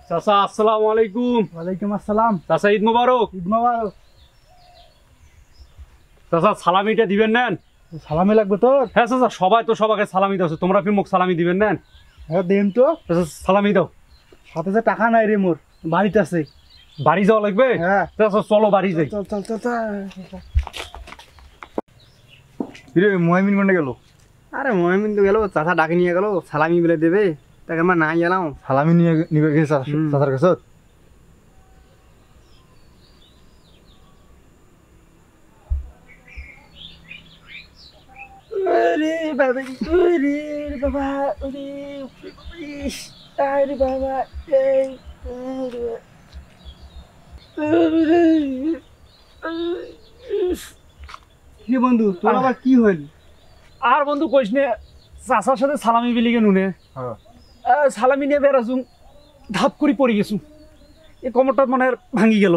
চাচা আসসালামু আলাইকুম। ওয়ালাইকুম আসসালাম। চাচা ঈদ মোবারক। ঈদ মোবারক। চাচা সালামিটা দিবেন নেন? সালামি লাগবে তোর? হ্যাঁ চাচা, সবাই তো সবাইকে সালামি দাও, তোমরা কি মুখ সালামি দিবেন নেন? হ্যাঁ দেন তো। চাচা সালামি দাও। সাথে যে টাকা নাই রে মোর, বাড়িতে আছে। বাড়ি যাওয়া লাগবে? হ্যাঁ চাচা চলো বাড়ি যাই। চল চল চল চল। রে মহিমিন কোনে গেল? আরে মহিমিন তো গেল, চাচা ডাকে নিয়ে গেল, সালামি বলে দেবে, তাকে আমার না গেলাম। সালামি নিয়ে নিবে গেছে চাচার কাছে। আরে বাবা, আরে বাবা, আরে আরে বাবা, কি বন্ধু তোর আবার কি হইল? আর বন্ধু কইস নে, চাচার সাথে সালামি বিলি গে নুনে সালামি নিয়ে বেড়াছুম, ধাপ করে পড়ে গেছু, এই কোমরটা মনে হয় ভাঙি গেল।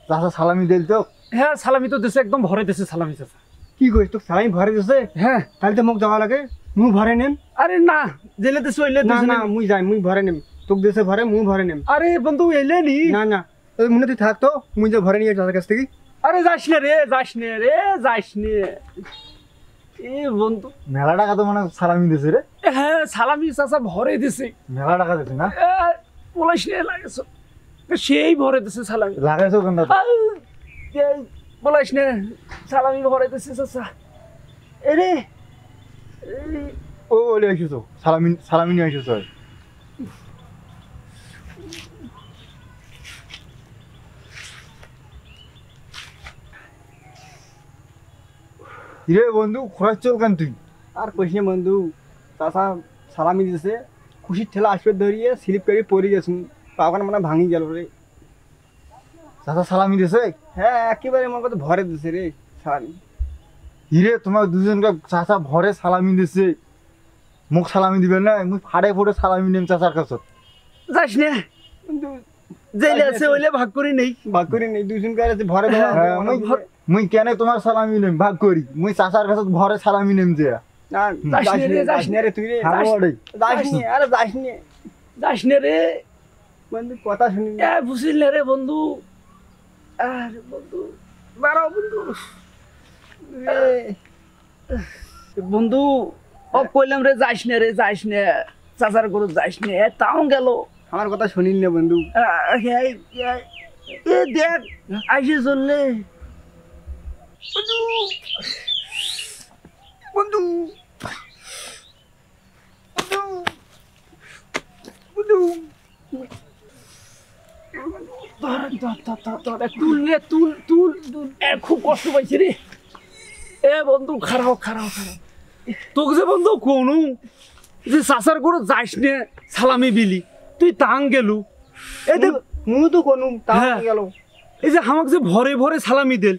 চাচা সালামি দিল তো? হ্যাঁ সালামি তো দেশে, একদম ভরে দেশে সালামি চাচা। কি কইস তোকে সালামি ভরে দিছে? হ্যাঁ তাহলে তো মোক যাওয়া লাগে, মুই ভরে নেম। আরে না, জেলে দেশে ওইলে না দেশে না মুই যাই, মুই ভরে নেম। তোকে দেশে ভরে মুই ভরে নেম। আরে বন্ধু এলে নি। না না ওই মনে তুই থাকতো, মুই যে ভরে নিয়ে যাওয়ার কাছ থেকে। আরে যাস নে রে, যাস নে রে, যাস নে। এ বন্ধু মেলা টাকা তো মানে সালামি দিছে রে। হ্যাঁ সালামি চাচা ভরে দিছে। মেলা টাকা দিছে না? বলাইস নে লাগেছ, সেই ভরে দিছে সালামি। লাগাইছো কেন? বলাইস নে, সালামি ভরে দিছে চাচা। এরে ও ওলে আইছো, সালামি সালামি নিয়ে আইছো। রে বন্ধু খরচ চল কেন তুই? আর কইস না বন্ধু, চাচা সালামি দিছে, খুশির ঠেলা আসবে ধরিয়ে স্লিপ করে পড়ে গেছুন, পাওয়ার মানে ভাঙি গেল রে। চাচা সালামি দিছে? হ্যাঁ একেবারে মনে করতে ভরে দিছে রে সালামি। হিরে তোমার দুজনকে চাচা ভরে সালামি দিছে, মুখ সালামি দিবেন না? মুই ফাড়ে ফুটে সালামি নেম চাচার কাছে। যাস নে, কিন্তু জেলে আছে ওইলে ভাগ করি নেই। ভাগ করে নেই, দুজন কাছে ভরে দেওয়া হ্যাঁ, মুই কেন তোমার সালামি নেম ভাগ করি? মুই চাচার কাছে ভরে সালামি নেম যে। না যাস নে রে তুই রে, যাস নে, আরে যাস নে, যাস নে রে বন্ধু কথা শুনি। বুঝিল নে রে বন্ধু। আরে বন্ধু দাঁড়াও বন্ধু। বন্ধু ও কইলাম রে, যাস নে রে, যাস নে, চাচার গরু যাস নে, তাও গেল। আমার কথা শুনিন না বন্ধু। এ দেখ আইসে চললে বন্ধু বন্ধু তুল রে, তুল তুল তুল। খুব কষ্ট পাইছি রে। এ বন্ধু খারাপ খারাপ খারাপ। তোকে যে বন্ধু কোনু যে চাচার গরু যাস নে সালামি বিলি, তুই তাং গেলু। এই দেখ মুই তো কোনু তাও হ্যাঁ। গেল। এই যে আমাকে যে ভরে ভরে সালামি দিল,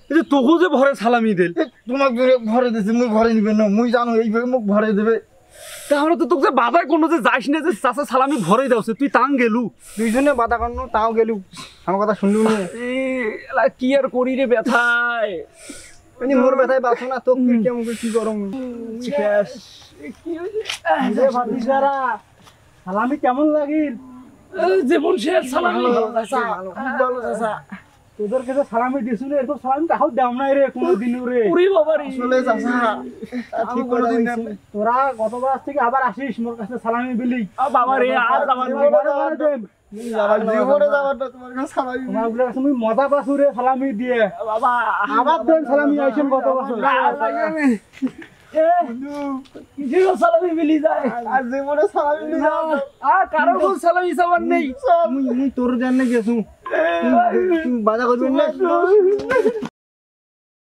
এই যে তোকে যে ভরে সালামি দিল, তোমাকে ভরে দিছে, মুই ভরে নিবেন না? মুই জানো এইভাবে মুখ ভরে দেবে। তাহলে তো তোকে যে বাধায় কোনো যে যাস না, যে চাচা সালামি ভরে দাওছে, তুই তাং গেলু। দুইজনে বাধা করলো তাও গেলু, আমার কথা শুনলু না। কি আর করি রে ব্যথায়। মানে মোর ব্যথায় বাঁচো না, তো মুখে কি গরম সালামি কেমন লাগিল? জীবন শেষ সালামি। তোদের কাছে সালামি দিছু রে, এরকম সালামি তাও দাম নাই রে কোনোদিনও রে। উরি বাবা রে। চলে চাচা ঠিক করে দিন। তোরা গতবার থেকে আবার আসিস মোর কাছে সালামি বিলি। বাবা রে, আর আমার জীবনে যাবার তোমার কাছে সালামি। তোমার কাছে আমি মজা পাসু রে সালামি দিয়ে। বাবা আবার দেন সালামি আইছেন গত বছর। কিসের সালামি মিলি যায়? আর জীবনে সালামি নিয়ে যাবো। আর কারো কোন সালামি সামান নেই। মুই তোর জানে গেছু, তুই বাধা করবি না।